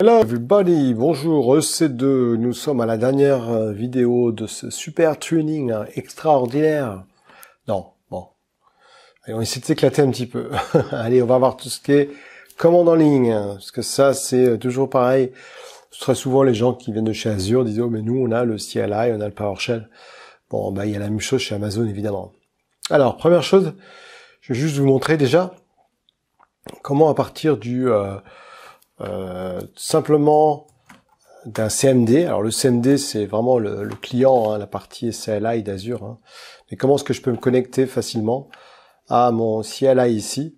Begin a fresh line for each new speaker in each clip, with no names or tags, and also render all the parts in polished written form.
Hello everybody, bonjour EC2, nous sommes à la dernière vidéo de ce super tuning extraordinaire. Non, bon, allez, on essaie de s'éclater un petit peu. Allez, on va voir tout ce qui est commande en ligne, parce que ça c'est toujours pareil. Très souvent les gens qui viennent de chez Azure disent « Oh mais nous on a le CLI, on a le PowerShell ». Bon, bah il y a la même chose chez Amazon évidemment. Alors, première chose, je vais juste vous montrer déjà comment à partir du... simplement d'un CMD. Alors le CMD c'est vraiment le client, hein, la partie CLI d'Azure. Hein. Mais comment est-ce que je peux me connecter facilement à mon CLI ici?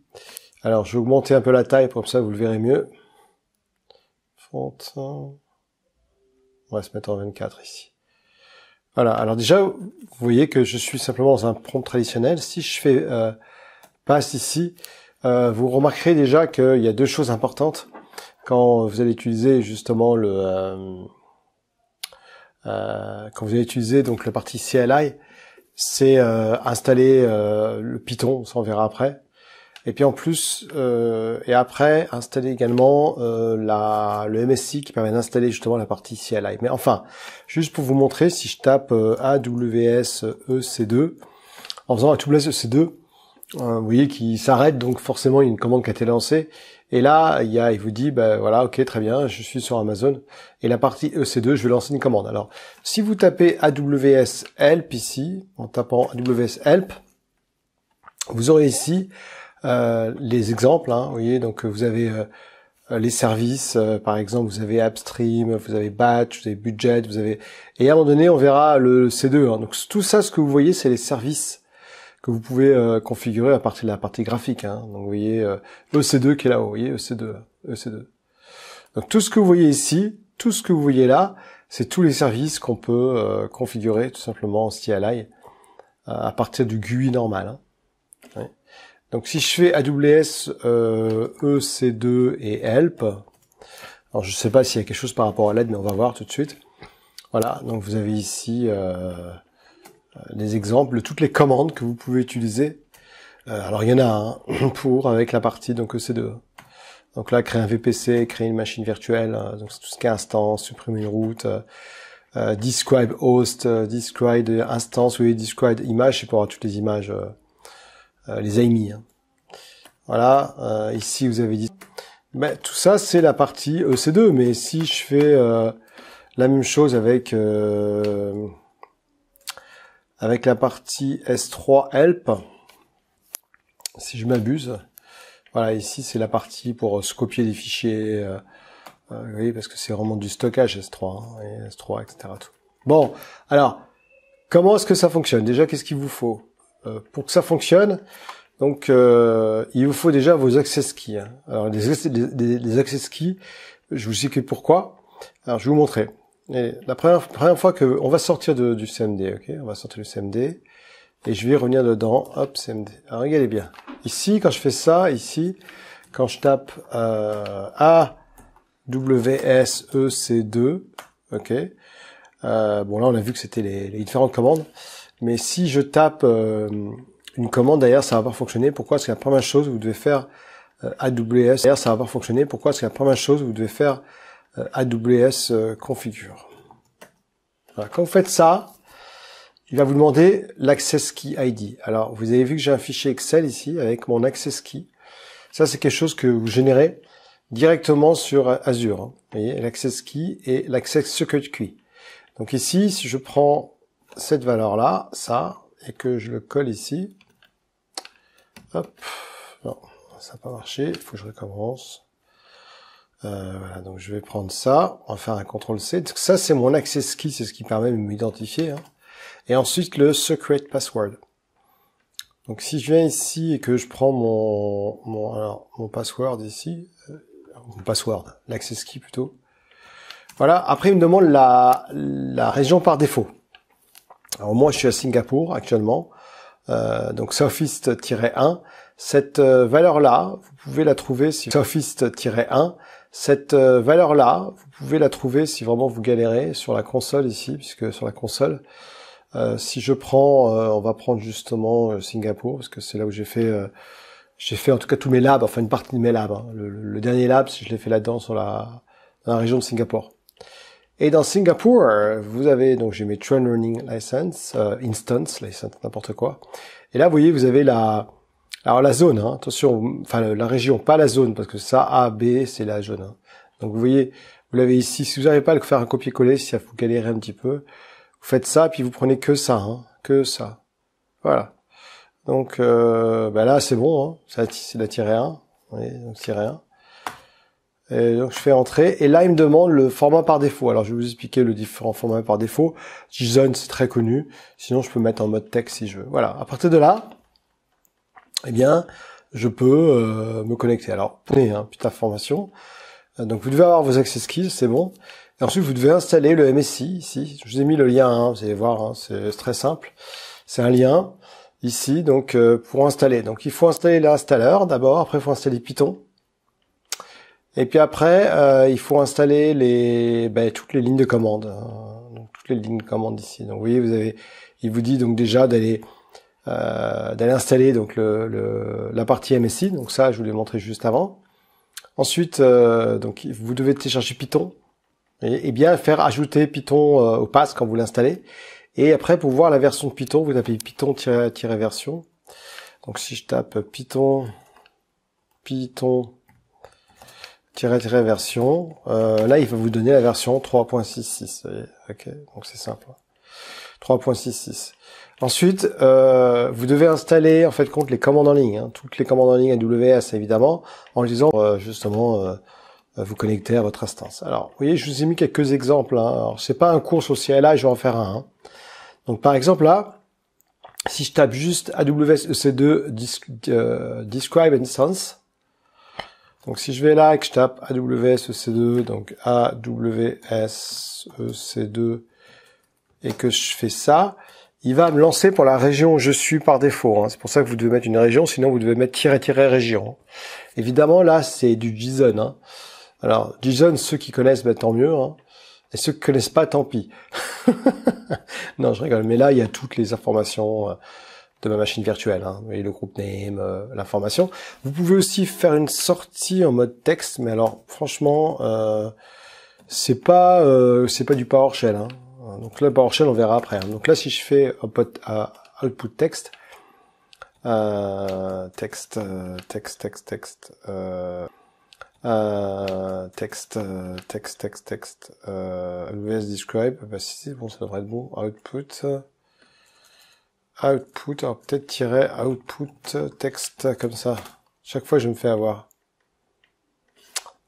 Alors je vais augmenter un peu la taille, comme ça vous le verrez mieux. Font, on va se mettre en 24 ici. Voilà, alors déjà vous voyez que je suis simplement dans un prompt traditionnel. Si je fais passe ici, vous remarquerez déjà qu'il y a deux choses importantes. Quand vous allez utiliser justement quand vous allez utiliser donc la partie CLI, c'est installer le Python, ça on verra après. Et puis en plus et après installer également le MSI qui permet d'installer justement la partie CLI. Mais enfin, juste pour vous montrer, si je tape AWS EC2, en faisant AWS EC2, vous voyez qu'il s'arrête, donc forcément il y a une commande qui a été lancée. Et là, il vous dit, ben voilà, ok, très bien, je suis sur Amazon. Et la partie EC2, je vais lancer une commande. Alors, si vous tapez AWS Help ici, en tapant AWS Help, vous aurez ici les exemples. Hein, vous voyez, donc vous avez les services, par exemple, vous avez AppStream, vous avez Batch, vous avez Budget, vous avez... Et à un moment donné, on verra le C2. Hein. Donc tout ça, ce que vous voyez, c'est les services que vous pouvez configurer à partir de la partie graphique. Hein. Donc vous voyez EC2 qui est là-haut, vous voyez EC2, EC2. Donc tout ce que vous voyez ici, tout ce que vous voyez là, c'est tous les services qu'on peut configurer tout simplement en CLI à partir du GUI normal. Hein. Ouais. Donc si je fais AWS EC2 et Help, alors je ne sais pas s'il y a quelque chose par rapport à l'aide, mais on va voir tout de suite. Voilà, donc vous avez ici les exemples de toutes les commandes que vous pouvez utiliser. Alors il y en a un pour avec la partie donc EC2. Donc là, créer un VPC, créer une machine virtuelle, donc c'est tout ce qui est instance, supprimer une route, describe host, describe instance, oui, describe image, c'est pour avoir toutes les images, les AMI. Hein. Voilà, ici vous avez dit, ben, tout ça c'est la partie EC2, mais si je fais la même chose avec la partie S3 Help, si je m'abuse, voilà, ici c'est la partie pour se copier des fichiers, oui, parce que c'est vraiment du stockage S3, hein, et S3, etc. Tout. Bon, alors, comment est-ce que ça fonctionne? Déjà, qu'est-ce qu'il vous faut? Pour que ça fonctionne, donc il vous faut déjà vos access keys. Hein. Alors les access keys, je vous explique pourquoi. Alors je vais vous montrer. Et la première fois que on va sortir du CMD, ok, on va sortir du CMD et je vais revenir dedans. Hop, CMD. Alors regardez bien. Ici, quand je fais ça, ici, quand je tape AWS EC2, ok. Bon là, on a vu que c'était les différentes commandes, mais si je tape une commande derrière, ça va pas fonctionner. Pourquoi? Parce que la première chose vous devez faire AWS. Derrière, ça va pas fonctionner. Pourquoi? Parce que la première chose vous devez faire AWS configure. Voilà. Quand vous faites ça, il va vous demander l'access key ID. Alors, vous avez vu que j'ai un fichier Excel ici avec mon access key. Ça, c'est quelque chose que vous générez directement sur Azure. Hein. Vous voyez, l'access key et l'access secret key. Donc ici, si je prends cette valeur-là, ça, et que je le colle ici, hop, non, ça n'a pas marché, il faut que je recommence. Voilà, donc je vais prendre ça, on va faire un CTRL-C. Donc ça, c'est mon access key, c'est ce qui permet de m'identifier. Hein. Et ensuite, le secret password. Donc si je viens ici et que je prends mon password ici, mon password, l'access key plutôt. Voilà, après il me demande la région par défaut. Alors moi, je suis à Singapour actuellement, donc Southeast-1. Cette valeur-là, vous pouvez la trouver si Southeast-1. Cette valeur-là, vous pouvez la trouver si vraiment vous galérez sur la console ici, puisque sur la console, si je prends, on va prendre justement Singapour, parce que c'est là où j'ai fait en tout cas tous mes labs, enfin une partie de mes labs. Hein. Le dernier lab, si je l'ai fait là-dedans sur la dans la région de Singapour. Et dans Singapour, vous avez, donc j'ai mes Train Running License, Instance License, n'importe quoi. Et là, vous voyez, vous avez alors la zone, hein, attention, enfin la région, pas la zone, parce que ça, A, B, c'est la zone. Hein. Donc vous voyez, vous l'avez ici. Si vous n'arrivez pas à le faire un copier-coller, si ça vous galérez un petit peu, vous faites ça, puis vous prenez que ça, hein, que ça. Voilà. Donc là, c'est bon, hein, c'est la tirer 1. Vous voyez, donc tirer 1. Et donc je fais entrer, et là il me demande le format par défaut. Alors je vais vous expliquer le différent format par défaut. JSON, c'est très connu, sinon je peux mettre en mode texte si je veux. Voilà, à partir de là, eh bien, je peux me connecter. Alors, prenez petite information. Donc vous devez avoir vos access keys, c'est bon. Et ensuite vous devez installer le MSI ici. Je vous ai mis le lien, hein, vous allez voir, hein, c'est très simple. C'est un lien ici, donc pour installer. Donc il faut installer l'installeur d'abord, après il faut installer Python. Et puis après, il faut installer toutes les lignes de commande, hein, donc toutes les lignes de commande ici. Donc vous voyez, il vous dit donc déjà d'aller installer donc la partie MSI. Donc ça, je vous l'ai montré juste avant. Ensuite, donc vous devez télécharger Python et bien faire ajouter Python au pass quand vous l'installez. Et après, pour voir la version de Python, vous tapez Python-version. Donc si je tape Python-version, là il va vous donner la version 3.66. Ok, donc c'est simple. 3.66. Ensuite, vous devez installer en fait compte les commandes en ligne, hein, toutes les commandes en ligne AWS évidemment, en disant justement vous connecter à votre instance. Alors, vous voyez, je vous ai mis quelques exemples. Hein. Alors, c'est pas un cours sur CLI, je vais en faire un. Hein. Donc, par exemple là, si je tape juste AWS EC2 Describe Instance. Donc, si je vais là et que je tape AWS EC2, donc AWS EC2 et que je fais ça, il va me lancer pour la région où je suis par défaut. Hein. C'est pour ça que vous devez mettre une région, sinon vous devez mettre -région. Évidemment, là, c'est du JSON. Hein. Alors, JSON, ceux qui connaissent, tant mieux. Hein. Et ceux qui connaissent pas, tant pis. Non, je rigole. Mais là, il y a toutes les informations de ma machine virtuelle. Hein. Vous voyez, le groupe name, l'information. Vous pouvez aussi faire une sortie en mode texte. Mais alors, franchement, c'est pas du PowerShell. Hein. Donc là, PowerShell, on verra après. Hein. Donc là, si je fais output text, texte, AWS Describe, bah si c'est bon, ça devrait être bon. Output, alors peut-être tirer output text comme ça. Chaque fois, je me fais avoir.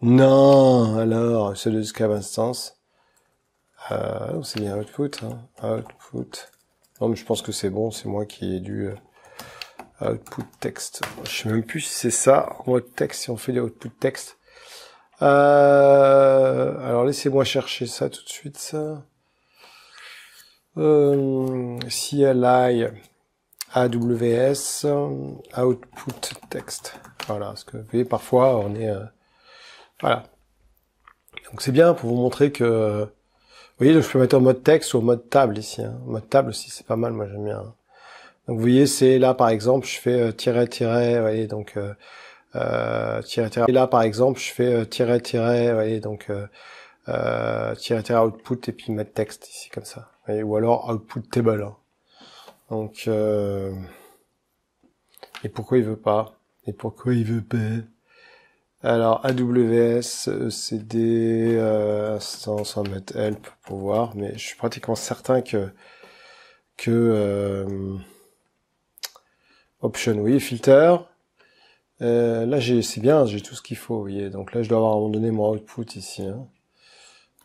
Non, alors, c'est le Describe Instance. C'est bien output, hein. Output. Non, mais je pense que c'est bon, c'est moi qui ai dû output text. Je sais même plus si c'est ça en mode texte, si on fait des output text. Alors laissez-moi chercher ça tout de suite. Ça. CLI AWS output text. Voilà, parce que vous voyez parfois on est voilà. Donc c'est bien pour vous montrer que vous voyez, donc je peux mettre en mode texte ou en mode table ici. Hein. En mode table aussi, c'est pas mal, moi j'aime bien. Hein. Donc vous voyez, c'est là par exemple, je fais vous voyez, donc et là par exemple, je fais vous voyez, donc output et puis mettre texte ici comme ça. Vous voyez, ou alors output table. Hein. Donc et pourquoi il veut pas? Alors AWS, ECD, instance, on va mettre help pour voir, mais je suis pratiquement certain que option, oui, filter. Là c'est bien, j'ai tout ce qu'il faut, vous voyez. Donc là je dois avoir à un moment donné mon output ici. Hein.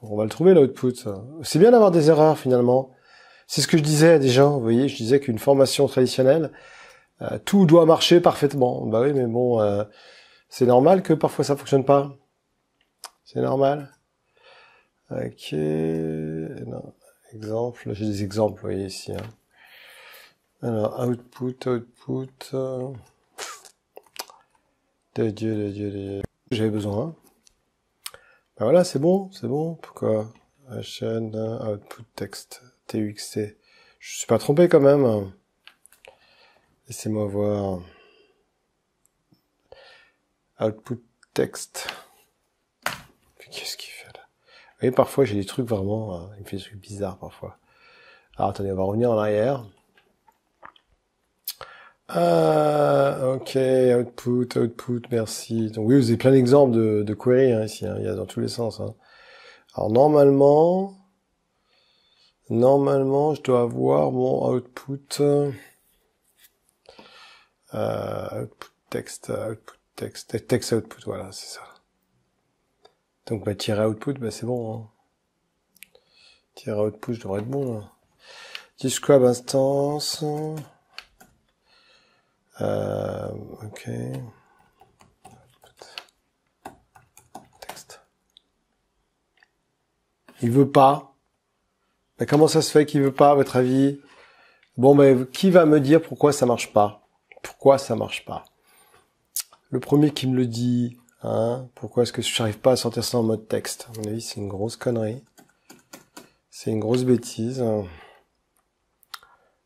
On va le trouver l'output. C'est bien d'avoir des erreurs finalement. C'est ce que je disais à des gens, vous voyez, je disais qu'une formation traditionnelle, tout doit marcher parfaitement. Bah oui, mais bon. C'est normal que parfois ça fonctionne pas. C'est normal. Ok. Non. Exemple. J'ai des exemples, vous voyez ici. Hein. Alors, output. De Dieu. J'avais besoin. Hein. Ben voilà, c'est bon. Pourquoi? Chaîne, output text, TXT. Je suis pas trompé quand même. Laissez-moi voir. Output text. Qu'est-ce qu'il fait là? voyez, parfois j'ai des trucs vraiment, il me fait des trucs bizarres parfois. Alors attendez, on va revenir en arrière. Ok, output, merci. Donc oui, vous avez plein d'exemples de query hein, ici, hein, il y a dans tous les sens. Hein. Alors normalement, je dois avoir mon output, text output, voilà, c'est ça. Donc bah tirer output, bah c'est bon. Hein. Tirer output, je devrais être bon. Là. Describe instance. Ok. Texte. Il veut pas. Mais comment ça se fait qu'il veut pas, à votre avis? Bon, ben, qui va me dire pourquoi ça marche pas? Pourquoi ça marche pas? Le premier qui me le dit, hein, pourquoi est-ce que je n'arrive pas à sortir ça en mode texte? À mon avis, c'est une grosse connerie. C'est une grosse bêtise.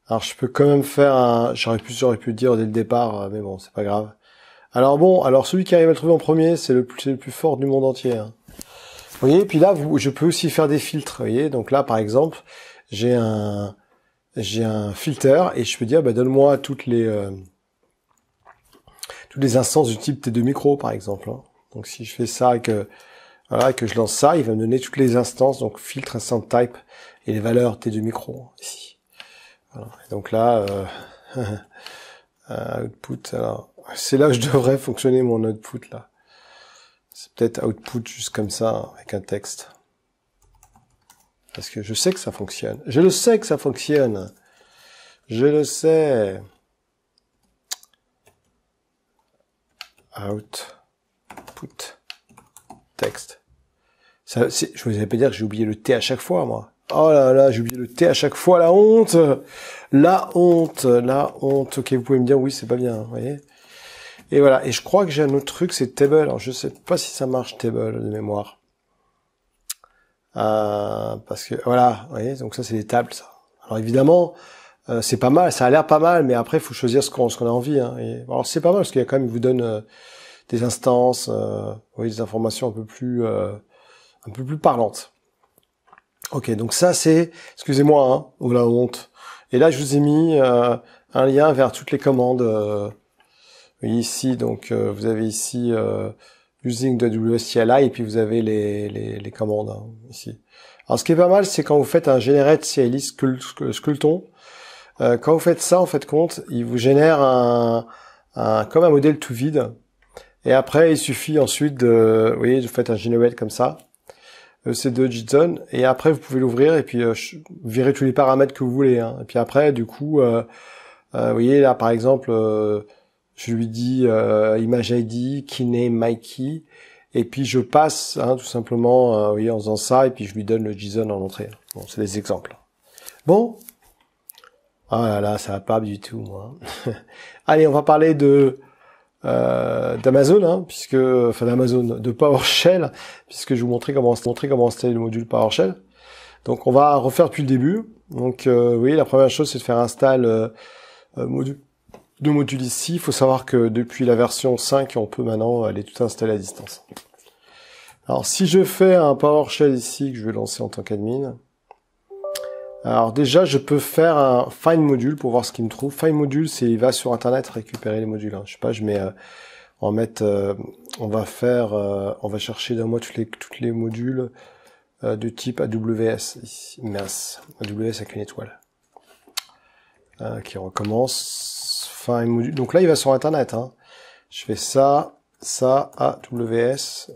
Alors, je peux quand même faire un... J'aurais pu le dire dès le départ, mais bon, c'est pas grave. Alors bon, celui qui arrive à le trouver en premier, c'est le plus fort du monde entier. Hein. Vous voyez, puis là, je peux aussi faire des filtres. Vous voyez, donc là, par exemple, j'ai un filter et je peux dire, bah, donne-moi toutes les instances du type T2 micro, par exemple. Hein. Donc si je fais ça et que je lance ça, il va me donner toutes les instances, donc filtre, instant type et les valeurs T2 micro ici. Voilà. Et donc là, output. Alors, c'est là que je devrais fonctionner mon output là. C'est peut-être output juste comme ça avec un texte. Parce que je sais que ça fonctionne. Je le sais que ça fonctionne. Je le sais. Output. Texte. Ça, je vous avais pas dire que j'ai oublié le T à chaque fois, moi. Oh là là, j'ai oublié le T à chaque fois, la honte. La honte. Ok, vous pouvez me dire, oui, c'est pas bien, vous voyez. Et voilà. Et je crois que j'ai un autre truc, c'est table. Alors, je sais pas si ça marche, table, de mémoire. Parce que, voilà, vous voyez, donc ça, c'est des tables, ça. Alors, évidemment, c'est pas mal, ça a l'air pas mal, mais après, il faut choisir ce qu'on a envie. Hein. Et, alors, c'est pas mal, parce qu'il y a quand même, il vous donne des instances, vous voyez, des informations un peu plus parlantes. Ok, donc ça, c'est, excusez-moi, hein, oh la honte. Et là, je vous ai mis un lien vers toutes les commandes. Ici, donc, vous avez ici using AWS CLI, et puis vous avez les commandes hein, ici. Alors, ce qui est pas mal, c'est quand vous faites un generate CLI Skeleton. Quand vous faites ça, en fait, compte, il vous génère comme un modèle tout vide. Et après, il suffit ensuite de, vous voyez, vous faites un generate comme ça. C'est de JSON. Et après, vous pouvez l'ouvrir et puis virer tous les paramètres que vous voulez. Hein. Et puis après, du coup, vous voyez là, par exemple, je lui dis image ID, keyname, myKey. Et puis je passe, hein, tout simplement, vous voyez, en faisant ça. Et puis je lui donne le JSON en entrée. Bon, c'est des exemples. Bon. Ah là là, ça va pas du tout, moi. Allez, on va parler d'Amazon, hein, de PowerShell, puisque je vous montrais comment installer le module PowerShell. Donc on va refaire depuis le début. Donc oui, la première chose c'est de faire install module ici. Il faut savoir que depuis la version 5, on peut maintenant aller tout installer à distance. Alors si je fais un PowerShell ici que je vais lancer en tant qu'admin, alors déjà je peux faire un find module pour voir ce qu'il me trouve. Find module, c'est il va sur internet récupérer les modules. Hein. Je sais pas, je mets on va chercher dans moi toutes les modules de type AWS ici, mince, AWS avec une étoile. Qui recommence find module. Donc là il va sur internet. Hein. Je fais ça AWS.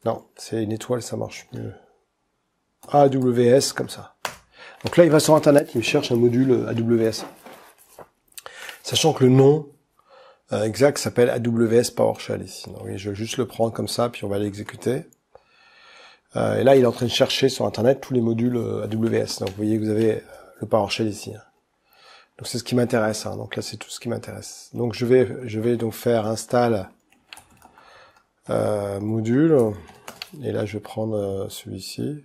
Non, c'est une étoile, ça marche mieux. AWS, comme ça. Donc là, il va sur Internet, il me cherche un module AWS. Sachant que le nom exact s'appelle AWS PowerShell ici. Donc, je vais juste le prendre comme ça, puis on va l'exécuter. Et là, il est en train de chercher sur Internet tous les modules AWS. Donc vous voyez que vous avez le PowerShell ici. Donc c'est ce qui m'intéresse. Hein. Donc là, c'est tout ce qui m'intéresse. Donc je vais donc faire install module. Et là, je vais prendre celui-ci.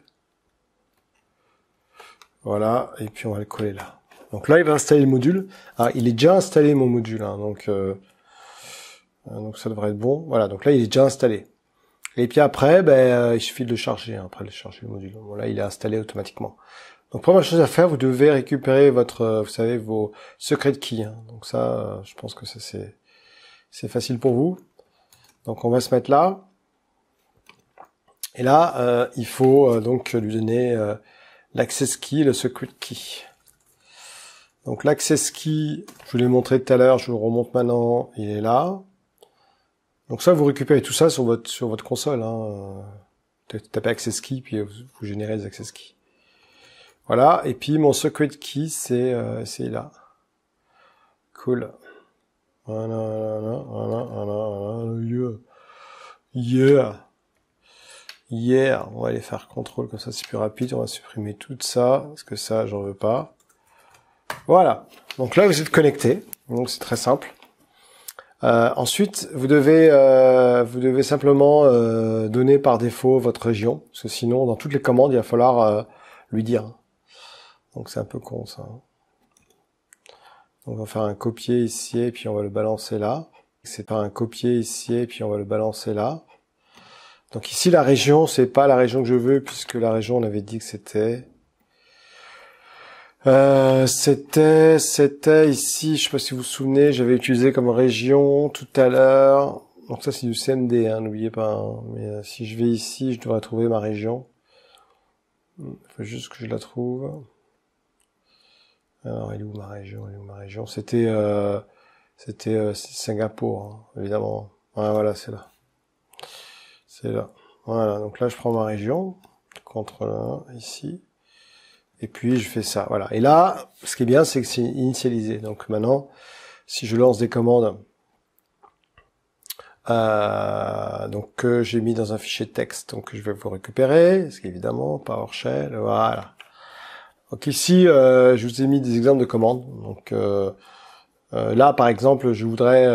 Voilà, et puis on va le coller là. Donc là, il va installer le module. Ah, il est déjà installé mon module, hein, donc ça devrait être bon. Voilà, donc là, il est déjà installé. Et puis après, ben, il suffit de le charger, hein, après de charger le module. Bon, là, il est installé automatiquement. Donc, première chose à faire, vous devez récupérer votre, vous savez, vos secret keys. Hein. Donc ça, je pense que ça c'est facile pour vous. Donc, on va se mettre là. Et là, il faut donc lui donner l'access key, le secret key. Donc l'access key, je vous l'ai montré tout à l'heure, je vous le remonte maintenant, il est là. Donc ça, vous récupérez tout ça sur votre console. Hein. Tapez access key, puis vous générez les access keys. Voilà, et puis mon secret key, c'est là. Cool. Voilà, yeah. On va aller faire contrôle, comme ça c'est plus rapide. On va supprimer tout ça, parce que ça, j'en veux pas. Voilà. Donc là, vous êtes connecté. Donc c'est très simple. Ensuite, vous devez simplement donner par défaut votre région, parce que sinon, dans toutes les commandes, il va falloir lui dire. Donc c'est un peu con ça. Donc on va faire un copier ici et puis on va le balancer là. C'est pas un copier ici et puis on va le balancer là. Donc ici la région, c'est pas la région que je veux puisque la région on avait dit que c'était ici, je sais pas si vous vous souvenez, j'avais utilisé comme région tout à l'heure. Donc ça c'est du CMD, hein, n'oubliez pas. Hein. Mais si je vais ici, je devrais trouver ma région. Il faut juste que je la trouve. Alors, elle est où ma région? C'était Singapour, hein, évidemment. Ouais, voilà, c'est là. C'est là. Voilà, donc là, je prends ma région. CTRL 1, ici. Et puis, je fais ça. Voilà. Et là, ce qui est bien, c'est que c'est initialisé. Donc maintenant, si je lance des commandes, que j'ai mis dans un fichier texte, donc je vais vous récupérer, parce qu'évidemment, PowerShell, voilà. Donc ici, je vous ai mis des exemples de commandes. Donc là, par exemple, je voudrais,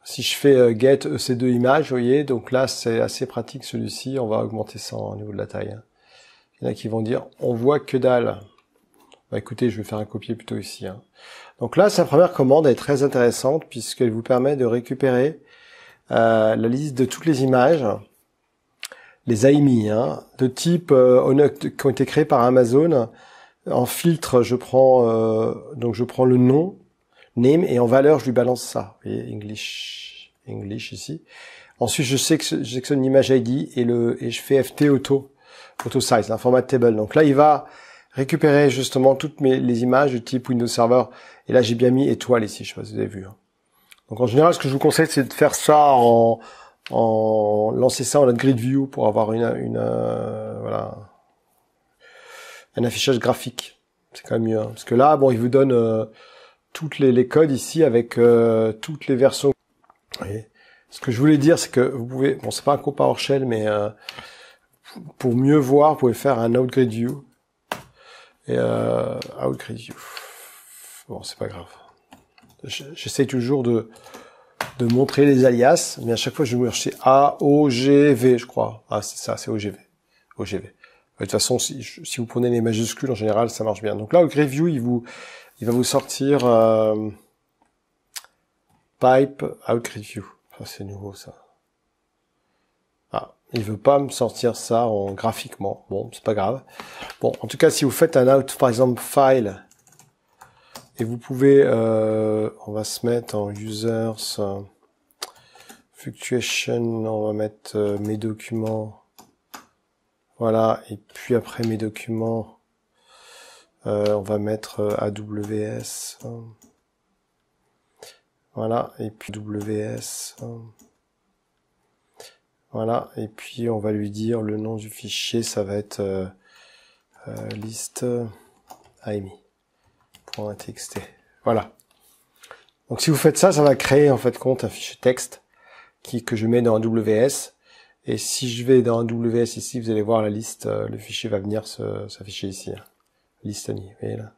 si je fais get EC2 image, vous voyez, donc là, c'est assez pratique celui-ci. On va augmenter ça au niveau de la taille. Hein. Il y en a qui vont dire, on voit que dalle. Bah écoutez, je vais faire un copier plutôt ici. Hein. Donc là, sa première commande est très intéressante puisqu'elle vous permet de récupérer la liste de toutes les images, les AIMI, hein, de type qui ont été créées par Amazon. En filtre, je prends le nom, name, et en valeur, je lui balance ça. Vous voyez, English ici. Ensuite, je sélectionne l'image ID et je fais FT auto size, un format table. Donc là, il va récupérer justement toutes les images de type Windows Server. Et là, j'ai bien mis étoile ici, je sais pas si vous avez vu. Hein. Donc en général, ce que je vous conseille, c'est de faire ça lancer ça en grid view pour avoir voilà. Un affichage graphique, c'est quand même mieux. Hein. Parce que là, bon, il vous donne toutes les codes ici avec toutes les versions. Vous voyez. Ce que je voulais dire, c'est que vous pouvez, bon, c'est pas un cours PowerShell, mais pour mieux voir, vous pouvez faire un outgrid view. Et outgrid view. Bon, c'est pas grave. J'essaie toujours de montrer les alias, mais à chaque fois, je vais chercher AOGV, je crois. Ah, c'est ça, c'est OGV. De toute façon, si vous prenez les majuscules, en général, ça marche bien. Donc là, au Greview, il va vous sortir pipe out Greview. Enfin, c'est nouveau, ça. Ah, il veut pas me sortir ça graphiquement. Bon, c'est pas grave. Bon, en tout cas, si vous faites un out, par exemple, file, et vous pouvez, on va se mettre en users, fluctuation, on va mettre mes documents. Voilà, et puis après mes documents, on va mettre AWS. Voilà, et puis AWS. Voilà, et puis on va lui dire le nom du fichier, ça va être list AMI.txt. Voilà. Donc si vous faites ça, ça va créer en fait compte un fichier texte que je mets dans AWS. Et si je vais dans AWS ici, vous allez voir la liste, le fichier va venir s'afficher ici. Hein. Liste AMI, vous voyez là.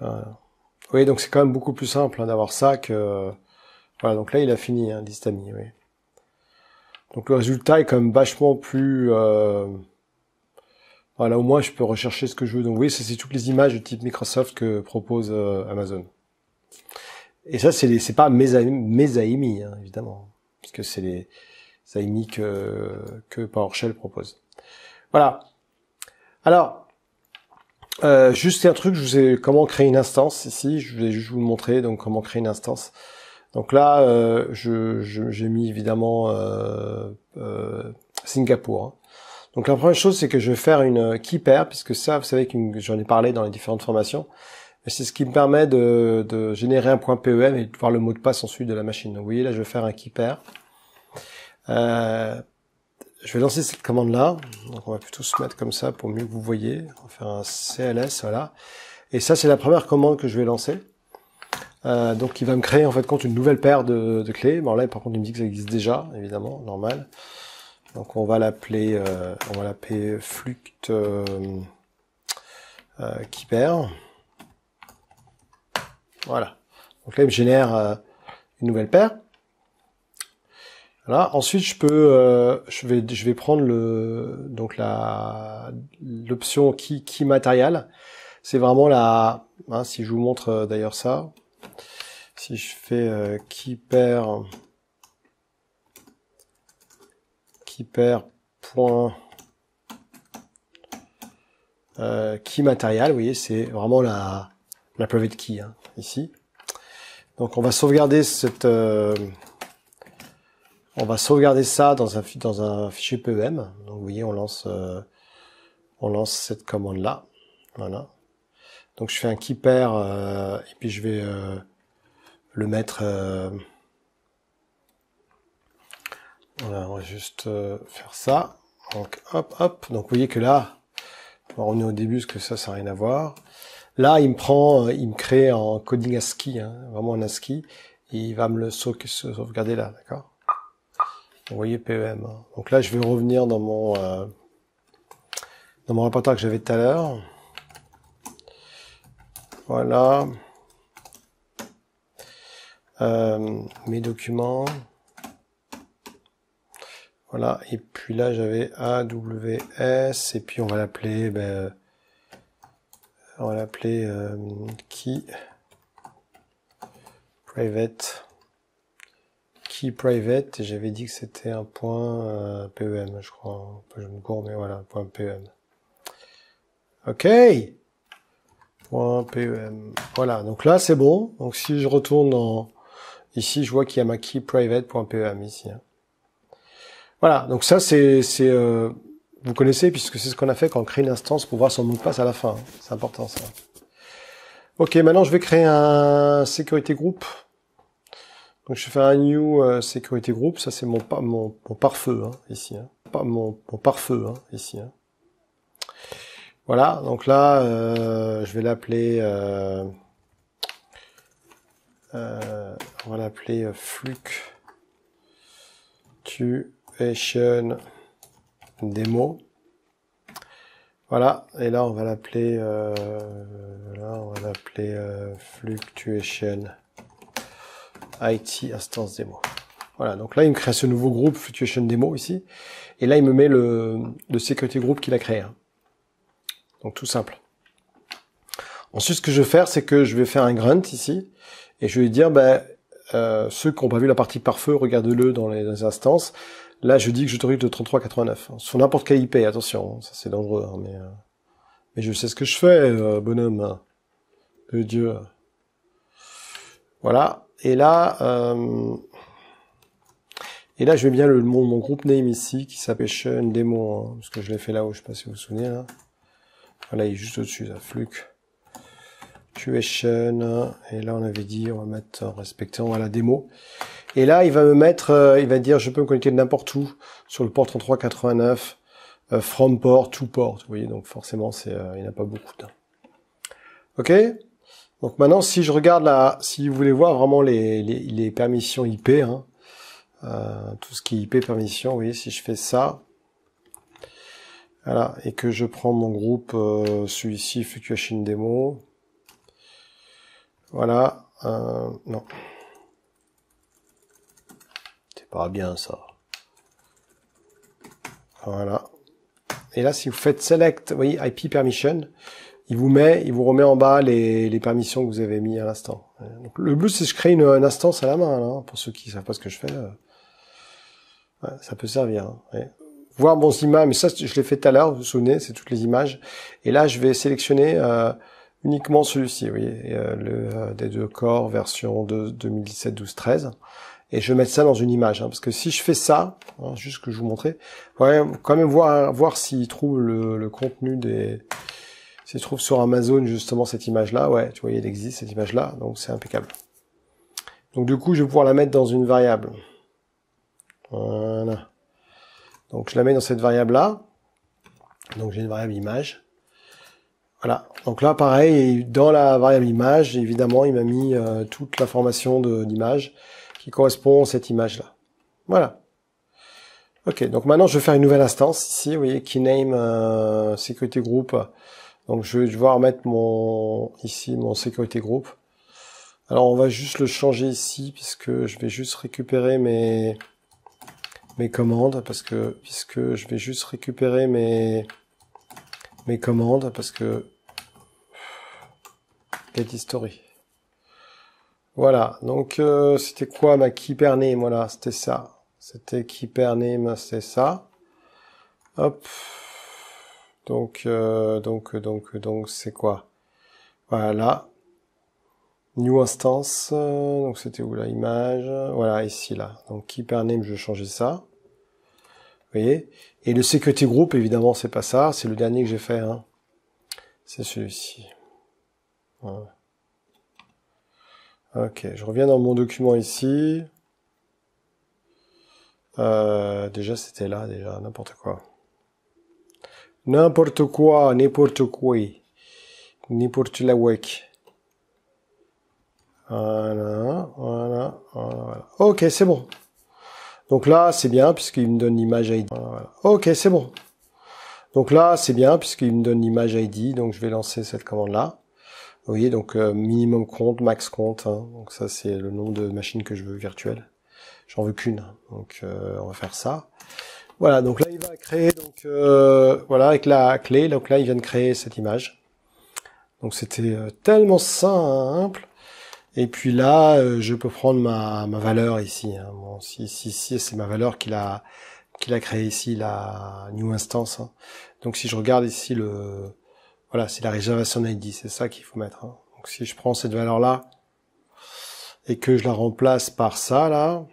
Voilà. Oui, donc c'est quand même beaucoup plus simple hein, d'avoir ça que... Voilà, donc là il a fini, hein, liste AMI, oui. Donc le résultat est quand même vachement plus... Voilà, au moins je peux rechercher ce que je veux. Donc vous voyez, ça c'est toutes les images de type Microsoft que propose Amazon. Et ça, c'est pas mes AIMI, hein, évidemment. Parce que c'est AMI que PowerShell propose. Voilà. Alors, juste un truc, comment créer une instance ici. Je vais juste vous montrer donc comment créer une instance. Donc là, j'ai mis évidemment Singapour. Hein. Donc la première chose, c'est que je vais faire une key pair, puisque ça, vous savez que j'en ai parlé dans les différentes formations. Et c'est ce qui me permet de générer un point PEM et de voir le mot de passe ensuite de la machine. Donc vous voyez, là, je vais faire un key pair. Je vais lancer cette commande-là. Donc on va plutôt se mettre comme ça pour mieux que vous voyez. On va faire un CLS, voilà. Et ça, c'est la première commande que je vais lancer. Donc il va me créer en fait compte une nouvelle paire de clés. Bon là, par contre, il me dit que ça existe déjà, évidemment, normal. Donc on va l'appeler fluct key pair. Voilà. Donc là, il me génère une nouvelle paire. Voilà. Ensuite, je vais prendre l'option key matériel. C'est vraiment si je vous montre d'ailleurs ça. Si je fais key pair point key matériel, vous voyez, c'est vraiment la private key hein, ici. Donc on va sauvegarder ça dans un fichier PEM. Donc vous voyez, on lance cette commande là. Voilà. Donc je fais un key pair et puis je vais le mettre. Voilà, on va juste faire ça. Donc hop hop. Donc vous voyez que là, on va revenir au début parce que ça n'a rien à voir. Là, il me crée en coding ASCII, hein, vraiment en ASCII, et il va me le sauvegarder là, d'accord? Vous voyez PEM. Hein. Donc là, je vais revenir dans mon répertoire que j'avais tout à l'heure. Voilà. Mes documents. Voilà. Et puis là, j'avais AWS, et puis on va l'appeler, key private, et j'avais dit que c'était un point PEM, je crois. Je me gourre, mais voilà, point PEM. Ok. Point PEM. Voilà, donc là c'est bon. Donc si je retourne ici, je vois qu'il y a ma key private.pem ici. Hein. Voilà, donc ça vous connaissez puisque c'est ce qu'on a fait quand on crée une instance pour voir son mot de passe à la fin. C'est important ça. Ok, maintenant je vais créer un security group. Donc je fais un new security group. Ça c'est mon pare-feu hein, ici. Hein. Pas mon pare-feu hein, ici. Hein. Voilà, donc là je vais l'appeler. On va l'appeler fluctuation demo. Voilà, et là on va l'appeler fluctuation IT instance demo. Voilà, donc là il me crée ce nouveau groupe fluctuation demo ici, et là il me met le security group qu'il a créé. Hein. Donc tout simple. Ensuite ce que je vais faire, c'est que je vais faire un grunt ici, et je vais dire ceux qui n'ont pas vu la partie pare-feu, regardez-le dans les instances. Là, je dis que j'autorise de 3389. Sur n'importe quelle IP, attention, ça c'est dangereux, hein, mais je sais ce que je fais, bonhomme. Hein. De Dieu. Voilà. Et là, je mets bien mon groupe name ici, qui s'appelle Demo, hein, parce que je l'ai fait là-haut, je sais pas si vous vous souvenez, là. Voilà, il est juste au-dessus, ça, Fluctuation. Et là, on avait dit, on va mettre en respectant, voilà, démo. Et là, il va me mettre, il va dire, je peux me connecter de n'importe où sur le port 3389, from port to port. Vous voyez, donc forcément, il n'y en a pas beaucoup. Ok. Donc maintenant, si je regarde là, si vous voulez voir vraiment les permissions IP, hein, tout ce qui est IP permission, vous voyez, si je fais ça, voilà, et que je prends mon groupe, celui-ci, Fluctuation Demo, voilà, non. C'est pas bien ça. Voilà. Et là, si vous faites Select, vous voyez, IP Permission, il vous remet en bas les permissions que vous avez mis à l'instant. Donc, le but, c'est que je crée une instance à la main, là, pour ceux qui savent pas ce que je fais. Ouais, ça peut servir. Hein. Ouais. Voir mon image, mais ça je l'ai fait tout à l'heure, vous vous souvenez, c'est toutes les images. Et là je vais sélectionner uniquement celui-ci, vous voyez, le des2 Core version de 2017 12 13. Et je vais mettre ça dans une image, hein, parce que si je fais ça, hein, juste que je vous montrais, ouais, quand même voir s'il trouve le contenu des, s'il trouve sur Amazon justement cette image-là, ouais, tu vois, il existe cette image-là, donc c'est impeccable. Donc du coup, je vais pouvoir la mettre dans une variable. Voilà. Donc je la mets dans cette variable-là. Donc j'ai une variable image. Voilà. Donc là, pareil, dans la variable image, évidemment, il m'a mis toute l'information d'image qui correspond à cette image-là. Voilà. Ok, donc maintenant je vais faire une nouvelle instance ici, vous voyez, keyname sécurité group. Donc je vais devoir mettre ici mon sécurité group. Alors on va juste le changer ici, puisque je vais juste récupérer mes commandes, puisque je vais juste récupérer mes commandes, parce que get history. Voilà, donc c'était quoi ma keeper name? Voilà, c'était ça. C'était keeper name, c'est ça. Hop. Donc c'est quoi? Voilà. New instance. Donc c'était où la image? Voilà, ici là. Donc keeper name, je vais changer ça. Vous voyez? Et le security group, évidemment, c'est pas ça. C'est le dernier que j'ai fait. Hein. C'est celui-ci. Voilà. Ok, je reviens dans mon document ici. Déjà, c'était là, déjà, n'importe quoi. N'importe quoi, n'importe quoi. N'importe la wek. Voilà. Ok, c'est bon. Donc là, c'est bien, puisqu'il me donne l'image ID. Voilà. Ok, c'est bon. Donc là, c'est bien, puisqu'il me donne l'image ID. Donc je vais lancer cette commande-là. Vous voyez, donc minimum compte, max compte. Hein. Donc ça, c'est le nombre de machines que je veux virtuelles. J'en veux qu'une. Donc on va faire ça. Voilà, donc là, il va créer, donc voilà, avec la clé. Donc là, il vient de créer cette image. Donc c'était tellement simple. Et puis là, je peux prendre ma valeur ici. Hein. Bon, si c'est ma valeur qu'il a créé ici, la new instance. Hein. Donc si je regarde ici voilà, c'est la réservation ID, c'est ça qu'il faut mettre. Hein. Donc si je prends cette valeur-là et que je la remplace par ça, là,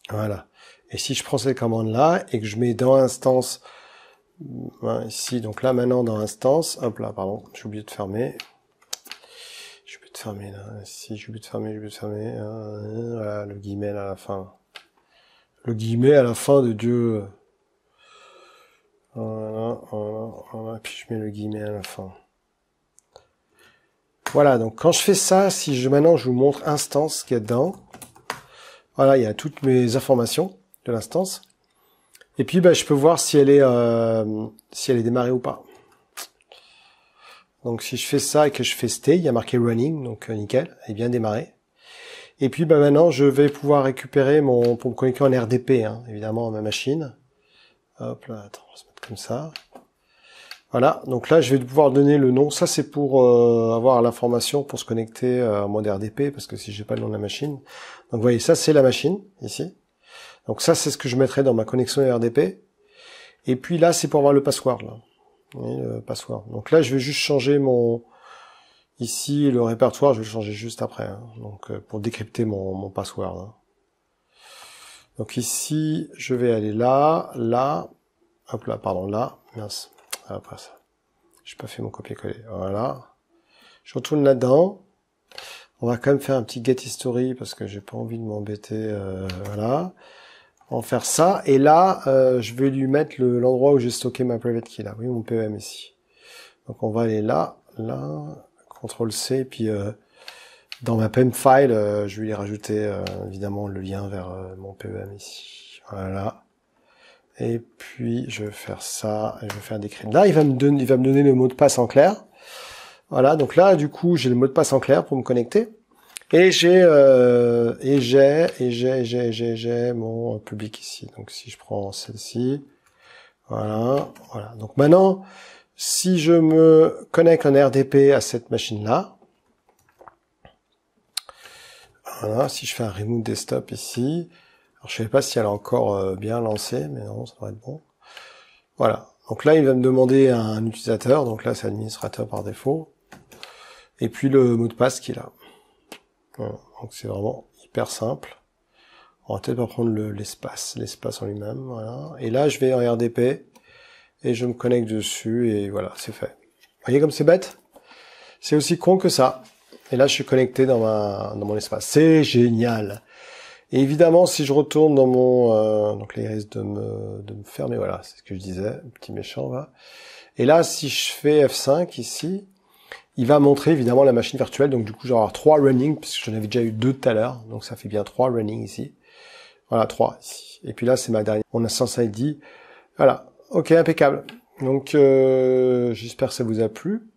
voilà. Et si je prends cette commande-là et que je mets dans instance, ici, donc là maintenant dans instance, hop là, pardon, j'ai oublié de fermer. J'ai oublié de fermer là, si j'ai oublié de fermer, voilà, le guillemet à la fin. Le guillemet à la fin de Dieu. Voilà, puis je mets le guillemet à la fin. Voilà, donc quand je fais ça, maintenant je vous montre instance qu'il y a dedans. Voilà, il y a toutes mes informations de l'instance. Et puis je peux voir si elle est démarrée ou pas. Donc si je fais ça et que je fais stay, il y a marqué running, donc nickel, elle est bien démarrée. Et puis maintenant je vais pouvoir récupérer pour me connecter en RDP, hein, évidemment à ma machine. Hop là, attends, on va se mettre comme ça. Voilà, donc là je vais pouvoir donner le nom. Ça c'est pour avoir l'information pour se connecter en mode RDP, parce que si j'ai pas le nom de la machine. Donc vous voyez, ça c'est la machine, ici. Donc ça c'est ce que je mettrai dans ma connexion RDP. Et puis là c'est pour avoir le password, là. Vous voyez, le password. Donc là je vais juste changer ici le répertoire, je vais le changer juste après. Hein. Donc pour décrypter mon password. Hein. Donc ici je vais aller là, hop là, pardon, là, mince. Après ça. J'ai pas fait mon copier-coller. Voilà. Je retourne là-dedans. On va quand même faire un petit get history parce que j'ai pas envie de m'embêter. Voilà. On va faire ça. Et là, je vais lui mettre l'endroit où j'ai stocké ma private key là. Oui, mon PEM ici. Donc on va aller là, CTRL C, et puis dans ma PEM file, je vais lui rajouter évidemment le lien vers mon PEM ici. Voilà. Et puis je vais faire ça, et je vais faire des cryptes. Là, il va me donner le mot de passe en clair. Voilà, donc là, du coup, j'ai le mot de passe en clair pour me connecter. Et j'ai mon public ici. Donc si je prends celle-ci, voilà. Donc maintenant, si je me connecte en RDP à cette machine-là, Voilà, si je fais un remove desktop ici, alors je sais pas si elle est encore bien lancée, mais non, ça devrait être bon. Voilà, donc là il va me demander un utilisateur, donc là c'est administrateur par défaut, et puis le mot de passe qui est là. Voilà, donc c'est vraiment hyper simple. On va peut-être pas prendre l'espace en lui-même, voilà. Et là je vais en RDP, et je me connecte dessus, et voilà, c'est fait. Vous voyez comme c'est bête? C'est aussi con que ça. Et là, je suis connecté dans mon espace. C'est génial. Et évidemment, si je retourne dans mon... donc là, il risque de me fermer. Voilà, c'est ce que je disais. Petit méchant, va. Et là, si je fais F5 ici, il va montrer évidemment la machine virtuelle. Donc du coup, je vais avoir 3 running, puisque j'en avais déjà eu 2 tout à l'heure. Donc ça fait bien 3 running ici. Voilà, 3 ici. Et puis là, c'est ma dernière. On a Sense ID. Voilà. Ok, impeccable. Donc, j'espère que ça vous a plu.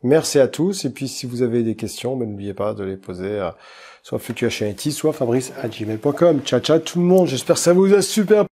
Merci à tous, et puis si vous avez des questions, n'oubliez pas de les poser soit Fluctuation IT, soit fabrice@gmail.com. Ciao ciao tout le monde, j'espère que ça vous a super